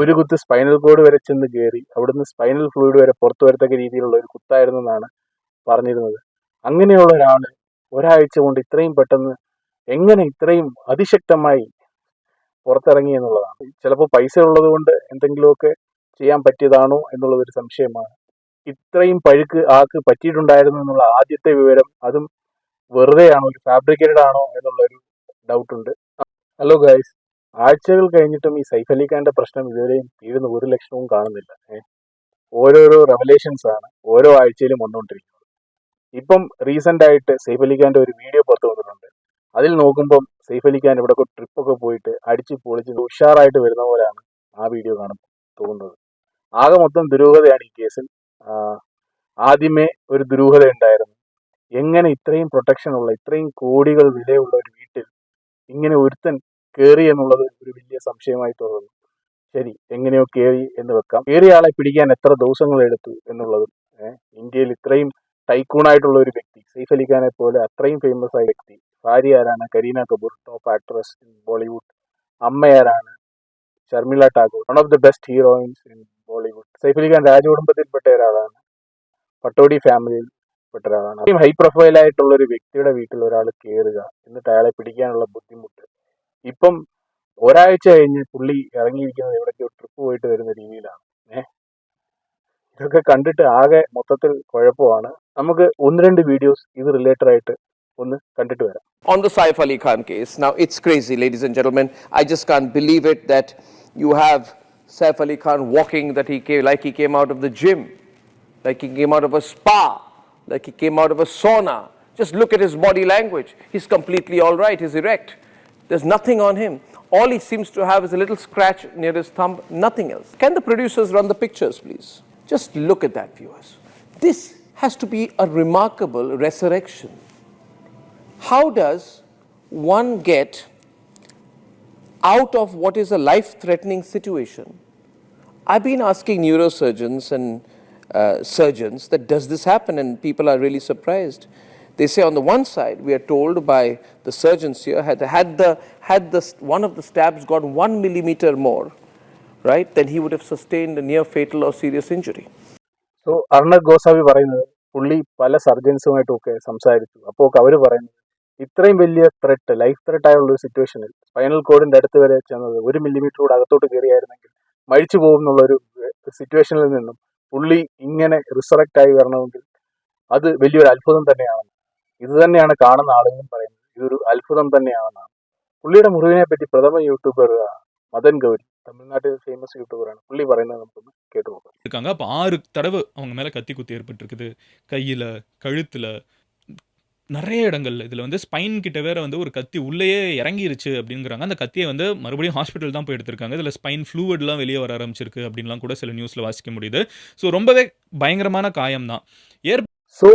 ഒരു കുത്ത് spinal cord വരെ ചെന്ന് കയറി അവിടുന്ന് സ്പൈനൽ ഫ്ലൂയിഡ് വരെ പുറത്തു വരത്തക്ക രീതിയിലുള്ള ഒരു കുത്തായിരുന്നു എന്നാണ് പറഞ്ഞിരുന്നത്. അങ്ങനെയുള്ള ഒരാള് ഒരാഴ്ച കൊണ്ട് ഇത്രയും പെട്ടെന്ന് എങ്ങനെ ഇത്രയും അതിശക്തമായി പുറത്തിറങ്ങി എന്നുള്ളതാണ്. ചിലപ്പോൾ പൈസ ഉള്ളത് കൊണ്ട് എന്തെങ്കിലുമൊക്കെ ചെയ്യാൻ പറ്റിയതാണോ എന്നുള്ളതൊരു സംശയമാണ്. ഇത്രയും പഴുക്ക് ആൾക്ക് പറ്റിയിട്ടുണ്ടായിരുന്നു എന്നുള്ള ആദ്യത്തെ വിവരം അതും വെറുതെയാണോ, ഒരു ഫാബ്രിക്കേറ്റഡ് ആണോ എന്നുള്ളൊരു ഡൗട്ടുണ്ട്. ഹലോ ഗൈസ്, ആഴ്ചകൾ കഴിഞ്ഞിട്ടും ഈ സൈഫ് അലി ഖാന്റെ പ്രശ്നം ഇതുവരെയും തീരുന്ന ഒരു ലക്ഷണവും കാണുന്നില്ല. ഓരോരോ റെവലേഷൻസ് ആണ് ഓരോ ആഴ്ചയിലും വന്നുകൊണ്ടിരിക്കുന്നത്. ഇപ്പം റീസെന്റ് ആയിട്ട് സൈഫ് അലി ഖാന്റെ ഒരു വീഡിയോ പുറത്തു വന്നിട്ടുണ്ട്. അതിൽ നോക്കുമ്പം സൈഫ് അലി ഖാൻ ഇവിടെ ട്രിപ്പൊക്കെ പോയിട്ട് അടിച്ച് പൊളിച്ച് ഉഷാറായിട്ട് വരുന്ന പോലെയാണ് ആ വീഡിയോ കാണുമ്പോൾ തോന്നുന്നത്. ആകെ മൊത്തം ദുരൂഹതയാണ് ഈ കേസിൽ. ആദ്യമേ ഒരു ദുരൂഹത ഉണ്ടായിരുന്നു. എങ്ങനെ ഇത്രയും പ്രൊട്ടക്ഷൻ ഉള്ള ഇത്രയും കോടികൾ വിലയുള്ള ഒരു വീട്ടിൽ ഇങ്ങനെ ഒരുത്തൻ കയറി എന്നുള്ളത് ഒരു വലിയ സംശയമായി തോന്നുന്നു. ശരി, എങ്ങനെയോ കയറി എന്ന് വെക്കാം. കയറിയ ആളെ പിടിക്കാൻ എത്ര ദിവസങ്ങൾ എടുത്തു എന്നുള്ളതും, ഇന്ത്യയിൽ ഇത്രയും ടൈക്കൂണായിട്ടുള്ള ഒരു വ്യക്തി സൈഫ് അലി ഖാനെ പോലെ അത്രയും ഫേമസ് ആയ വ്യക്തി, ഭാര്യ ആരാണ്? Kareena Kapoor, top actress in Bollywood. അമ്മയാരാണ്? Sharmila Tagore, one of the best heroines in Bollywood. Saif Ali Khan രാജകുടുംബത്തിൽപ്പെട്ട ഒരാളാണ്, പട്ടോടി ഫാമിലിയിൽ പെട്ട ഒരാളാണ്. അത്രയും ഹൈ പ്രൊഫൈൽ ആയിട്ടുള്ള ഒരു വ്യക്തിയുടെ വീട്ടിൽ ഒരാൾ കയറുക, എന്നിട്ട് അയാളെ പിടിക്കാനുള്ള ബുദ്ധിമുട്ട്. ഇപ്പം ഒരാഴ്ച കഴിഞ്ഞ് പുള്ളി ഇറങ്ങിയിരിക്കുന്നത് എവിടേക്കോ ട്രിപ്പ് പോയിട്ട് വരുന്ന രീതിയിലാണ്. ഇതൊക്കെ കണ്ടിട്ട് ആകെ മൊത്തത്തിൽ കുഴപ്പമാണ്. നമുക്ക് ഒന്ന് രണ്ട് വീഡിയോസ് ഇത് റിലേറ്റഡ് ആയിട്ട് ഒന്ന് കണ്ടിട്ട് വരാം. On the Saif Ali Khan case, now it's crazy, ladies and gentlemen. I just can't believe it that you have Saif Ali Khan walking that he came out of the gym, like he came out of a spa, like he came out of a sauna. Just look at his body language. He's completely all right. He's erect. There's nothing on him. All he seems to have is a little scratch near his thumb, nothing else. Can the producers run the pictures, please? Just look at that, viewers. This has to be a remarkable resurrection. How does one get out of what is a life-threatening situation? I've been asking neurosurgeons and surgeons that does this happen, and people are really surprised. They say on the one side, we are told by the surgeons here, had one of the stabs got 1 millimeter more, right, then he would have sustained a near fatal or serious injury. So Arnab Goswami പറയുന്നത് പുള്ളി പല സർജൻസുമായിട്ടൊക്കെ സംസാരിച്ചു. അപ്പോൾ അവർ പറയുന്നത് ഇത്രയും വലിയ threat, life threat ആയുള്ള ഒരു സിറ്റുവേഷനിൽ സ്പൈനൽ കോഡിന്റെ അടുത്ത് വരെ ചെന്നത് 1 മില്ലിമീറ്റർ കൂടെ അകത്തോട്ട് കയറിയായിരുന്നെങ്കിൽ മരിച്ചു പോകും എന്നുള്ളൊരു സിറ്റുവേഷനിൽ നിന്നും പുള്ളി ഇങ്ങനെ റിസറക്റ്റ് ആയി വരണമെങ്കിൽ അത് വലിയൊരു അത്ഭുതം തന്നെയാണ്. ഇത് തന്നെയാണ് കാണുന്ന ആളുകളും പറയുന്നത്, ഇതൊരു അത്ഭുതം തന്നെയാണെന്നാണ്. പുള്ളിയുടെ മുറിവിനെ പറ്റി പ്രഥമ യൂട്യൂബർ മദൻ ഗൗരി, தமிழ்நாட்டில் ஃபேமஸ் யூடியூபரான புள்ளி പറയുന്നത് നമുക്കൊന്ന് കേട്ടു നോക്കാം. இருக்காங்க. அப்போ 6 தடவை அவங்க மேலே கத்தி குத்தி ஏற்பட்டிருக்குது, கையில், கழுத்தில், நிறைய இடங்கள்ல. இதில் வந்து ஸ்பைன் கிட்ட வேற வந்து ஒரு கத்தி உள்ளேயே இறங்கிருச்சு அப்படிங்கிறாங்க. அந்த கத்தியை வந்து மறுபடியும் ஹாஸ்பிட்டல் தான் போய் எடுத்திருக்காங்க. இதில் ஸ்பைன் ஃப்ளூயிட்லாம் வெளியே வர ஆரம்பிச்சிருக்கு அப்படின்லாம் கூட சில நியூஸில் வாசிக்க முடியுது. ஸோ ரொம்பவே பயங்கரமான காயம் தான். സോ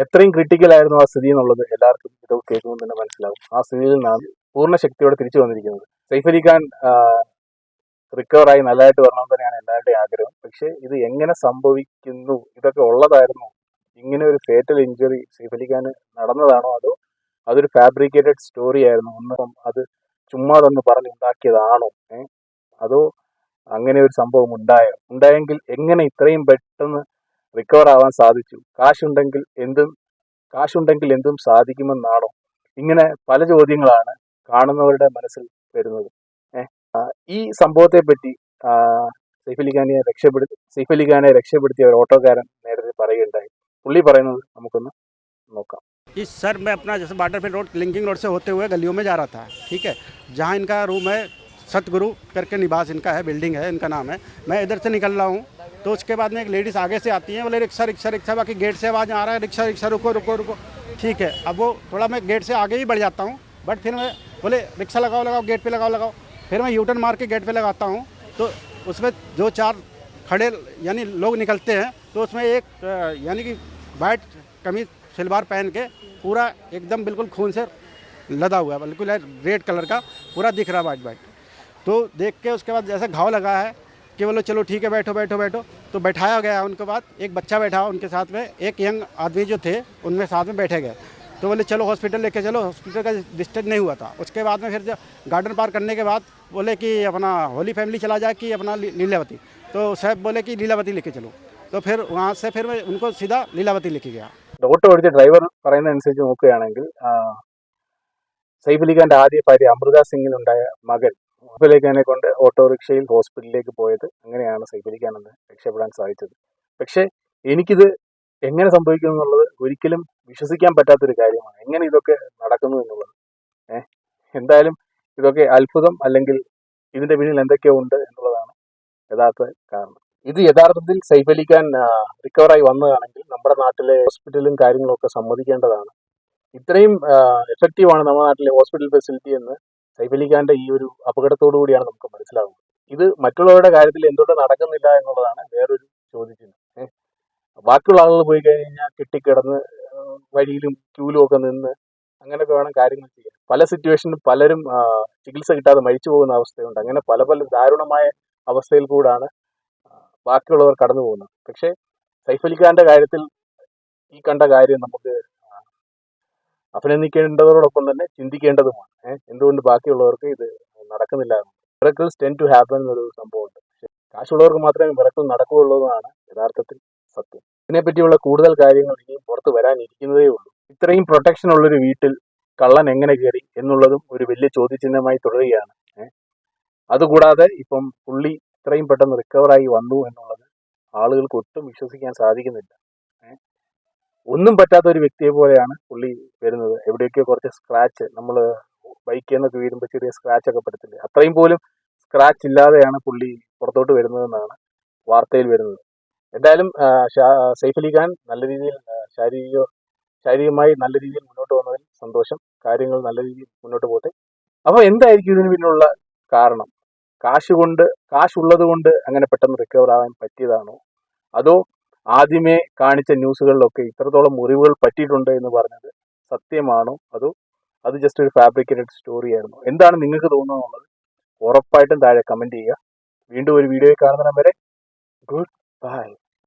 എത്രയും ക്രിട്ടിക്കൽ ആയിരുന്നു ആ സ്ഥിതി എന്നുള്ളത് എല്ലാവർക്കും ഇത് കേൾക്കുമ്പോൾ തന്നെ മനസ്സിലാവും. ആ സ്ഥിതിയിൽ നിന്നാണ് പൂർണ്ണ ശക്തിയോടെ തിരിച്ചു വന്നിരിക്കുന്നത്. സൈഫ് അലി ഖാൻ റിക്കവറായി നല്ലതായിട്ട് വരണം തന്നെയാണ് എല്ലാവരുടെയും ആഗ്രഹം. പക്ഷേ ഇത് എങ്ങനെ സംഭവിക്കുന്നു, ഇതൊക്കെ ഉള്ളതായിരുന്നു, ഇങ്ങനെ ഒരു ഫേറ്റൽ ഇഞ്ചുറി സൈഫ് അലി ഖാന് നടന്നതാണോ അതോ അതൊരു ഫാബ്രിക്കേറ്റഡ് സ്റ്റോറി ആയിരുന്നു, ഒന്നും അത് ചുമ്മാതൊന്ന് പറഞ്ഞുണ്ടാക്കിയതാണോ, അതോ അങ്ങനെ ഒരു സംഭവം ഉണ്ടായെങ്കിൽ എങ്ങനെ ഇത്രയും പെട്ടെന്ന് റിക്കവർ ആവാൻ സാധിച്ചു? കാശുണ്ടെങ്കിൽ എന്തും സാധിക്കുമെന്നാണോ? ഇങ്ങനെ പല ചോദ്യങ്ങളാണ് കാണുന്നവരുടെ മനസ്സിൽ വരുന്നത്. ഈ സംഭവത്തെ പറ്റി സൈഫ് അലി ഖാനെ രക്ഷപ്പെടുത്തിയ ഒരു ഓട്ടോക്കാരൻ നേരത്തെ പറയുകയുണ്ടായി. പുള്ളി പറയുന്നത് നമുക്കൊന്ന് നോക്കാം. इस सर मैं अपना जैसे बाटरफील्ड रोड लिंकिंग रोड से होते हुए गलियों में जा रहा था, ठीक है, जहाँ इनका रूम है, सतगुरु करके निवास इनका है, बिल्डिंग है, इनका नाम है। मैं इधर से निकल रहा हूँ तो उसके बाद में एक लेडीज़ आगे से आती है, बोले रिक्शा रिक्शा रिक्शा, बाकी गेट से आवाज़ आ रहा है रिक्शा रिक्शा, रुको रुको रुको, ठीक है। अब वो थोड़ा मैं गेट से आगे ही बढ़ जाता हूँ, बट फिर मैं बोले रिक्शा लगाओ लगाओ, गेट पे लगाओ। फिर मैं यूटर्न मार के गेट पे लगाता हूँ तो उसमें 2-4 खड़े यानी लोग निकलते हैं, तो उसमें एक यानी कि वाइट कमीज सलवार पहन के पूरा एकदम बिल्कुल खून से लदा हुआ है, बिल्कुल रेड कलर का पूरा दिख रहा है वाइट। तो देख के उसके बाद जैसा घाव लगा है कि बोलो चलो ठीक है बैठो बैठो बैठो, तो बैठाया गया। उनके बाद एक बच्चा बैठा उनके साथ में, एक यंग आदमी जो थे उनमें साथ में बैठे गए। तो बोले चलो हॉस्पिटल लेके चलो, हॉस्पिटल का डिस्चार्ज नहीं हुआ था। उसके बाद में फिर जब गार्डन पार करने के बाद बोले कि अपना होली फैमिली चला जाए कि अपना लीलावती, तो साहब बोले कि लीलावती लेके चलो, तो फिर वहाँ से फिर मैं उनको सीधा लीलावती लेके गया। ഓട്ടോ ഓടിച്ച ഡ്രൈവർ പറയുന്ന അനുസരിച്ച് നോക്കുകയാണെങ്കിൽ സൈഫ് അലി ഖാന്റെ ആദ്യ ഭാര്യ അമൃത സിംഗിനുണ്ടായ മകൻ സൈഫ് അലി ഖാനെ കൊണ്ട് ഓട്ടോറിക്ഷയിൽ ഹോസ്പിറ്റലിലേക്ക് പോയത്, അങ്ങനെയാണ് സൈഫ് അലി ഖാൻ എന്ന് രക്ഷപ്പെടാൻ സാധിച്ചത്. പക്ഷേ എനിക്കിത് എങ്ങനെ സംഭവിക്കുന്നു എന്നുള്ളത് ഒരിക്കലും വിശ്വസിക്കാൻ പറ്റാത്തൊരു കാര്യമാണ്. എങ്ങനെ ഇതൊക്കെ നടക്കുന്നു എന്നുള്ളത്. എന്തായാലും ഇതൊക്കെ അത്ഭുതം, അല്ലെങ്കിൽ ഇതിന്റെ പിന്നിൽ എന്തൊക്കെയോ ഉണ്ട് എന്നുള്ളതാണ് യഥാർത്ഥ കാരണം. ഇത് യഥാർത്ഥത്തിൽ സൈഫ് അലി ഖാൻ റിക്കവറായി വന്നതാണെങ്കിൽ നമ്മുടെ നാട്ടിലെ ഹോസ്പിറ്റലും കാര്യങ്ങളും ഒക്കെ സമ്മതിക്കേണ്ടതാണ്. ഇത്രയും എഫക്റ്റീവാണ് നമ്മുടെ നാട്ടിലെ ഹോസ്പിറ്റൽ ഫെസിലിറ്റി എന്ന് സൈഫ് അലി ഖാന്റെ ഈ ഒരു അപകടത്തോടു കൂടിയാണ് നമുക്ക് മനസ്സിലാവുന്നത്. ഇത് മറ്റുള്ളവരുടെ കാര്യത്തിൽ എന്തുകൊണ്ട് നടക്കുന്നില്ല എന്നുള്ളതാണ് വേറൊരു ചോദ്യചിഹ്നം. ബാക്കിയുള്ള ആളുകൾ പോയി കഴിഞ്ഞാൽ കെട്ടിക്കിടന്ന് വഴിയിലും ക്യൂലും ഒക്കെ നിന്ന് അങ്ങനെയൊക്കെ വേണം കാര്യങ്ങൾ ചെയ്യാൻ. പല സിറ്റുവേഷനിലും പലരും ചികിത്സ കിട്ടാതെ മരിച്ചു പോകുന്ന അവസ്ഥയുണ്ട്. അങ്ങനെ പല പല ദാരുണമായ അവസ്ഥയിൽ കൂടാണ് ബാക്കിയുള്ളവർ കടന്നു പോകുന്നത്. പക്ഷേ സൈഫ് അലി ഖാന്റെ കാര്യത്തിൽ ഈ കണ്ട കാര്യം നമുക്ക് അഭിനന്ദിക്കേണ്ടതോടൊപ്പം തന്നെ ചിന്തിക്കേണ്ടതുമാണ്. എന്തുകൊണ്ട് ബാക്കിയുള്ളവർക്ക് ഇത് നടക്കുന്നില്ല. മിറക്കിൾസ് ടെൻഡ് ടു ഹാപ്പൻ എന്നൊരു സംഭവമുണ്ട്. പക്ഷേ കാശുള്ളവർക്ക് മാത്രമേ മിറക്കിൾ നടക്കുകയുള്ളൂ എന്നാണ് യഥാർത്ഥത്തിൽ സത്യം. ഇതിനെപ്പറ്റിയുള്ള കൂടുതൽ കാര്യങ്ങൾ ഇനിയും പുറത്ത് വരാനിരിക്കുന്നതേ ഉള്ളൂ. ഇത്രയും പ്രൊട്ടക്ഷൻ ഉള്ളൊരു വീട്ടിൽ കള്ളൻ എങ്ങനെ കയറി എന്നുള്ളതും ഒരു വലിയ ചോദ്യചിഹ്നമായി തുടരുകയാണ്. അതുകൂടാതെ ഇപ്പം പുള്ളി ഇത്രയും പെട്ടെന്ന് റിക്കവറായി വന്നു എന്നുള്ളത് ആളുകൾക്ക് ഒട്ടും വിശ്വസിക്കാൻ സാധിക്കുന്നില്ല. ഒന്നും പറ്റാത്ത ഒരു വ്യക്തിയെ പോലെയാണ് പുള്ളി വരുന്നത്. എവിടെയൊക്കെയോ കുറച്ച് സ്ക്രാച്ച്, നമ്മൾ ബൈക്കിൽ നിന്നൊക്കെ വീഴുമ്പോൾ ചെറിയ സ്ക്രാച്ച് ഒക്കെ പെടത്തില്ലേ, അത്രയും പോലും സ്ക്രാച്ച് ഇല്ലാതെയാണ് പുള്ളി പുറത്തോട്ട് വരുന്നതെന്നാണ് വാർത്തയിൽ വരുന്നത്. എന്തായാലും സൈഫ് അലി ഖാൻ നല്ല രീതിയിൽ ശാരീരികമായി നല്ല രീതിയിൽ മുന്നോട്ട് വന്നതിൽ സന്തോഷം. കാര്യങ്ങൾ നല്ല രീതിയിൽ മുന്നോട്ട് പോട്ടെ. അപ്പോൾ എന്തായിരിക്കും ഇതിന് പിന്നിലുള്ള കാരണം? കാശുള്ളത് കൊണ്ട് അങ്ങനെ പെട്ടെന്ന് റിക്കവർ ആവാൻ പറ്റിയതാണോ, അതോ ആദ്യമേ കാണിച്ച ന്യൂസുകളിലൊക്കെ ഇത്രത്തോളം മുറിവുകൾ പറ്റിയിട്ടുണ്ട് എന്ന് പറഞ്ഞത് സത്യമാണോ, അതോ അത് ജസ്റ്റ് ഒരു ഫാബ്രിക്കേറ്റഡ് സ്റ്റോറി ആയിരുന്നു? എന്താണ് നിങ്ങൾക്ക് തോന്നുന്നത്? ഉറപ്പായിട്ടും താഴെ കമൻറ്റ് ചെയ്യുക. വീണ്ടും ഒരു വീഡിയോയിൽ കാണുന്നതിന് വരെ ഗുഡ് ബൈ.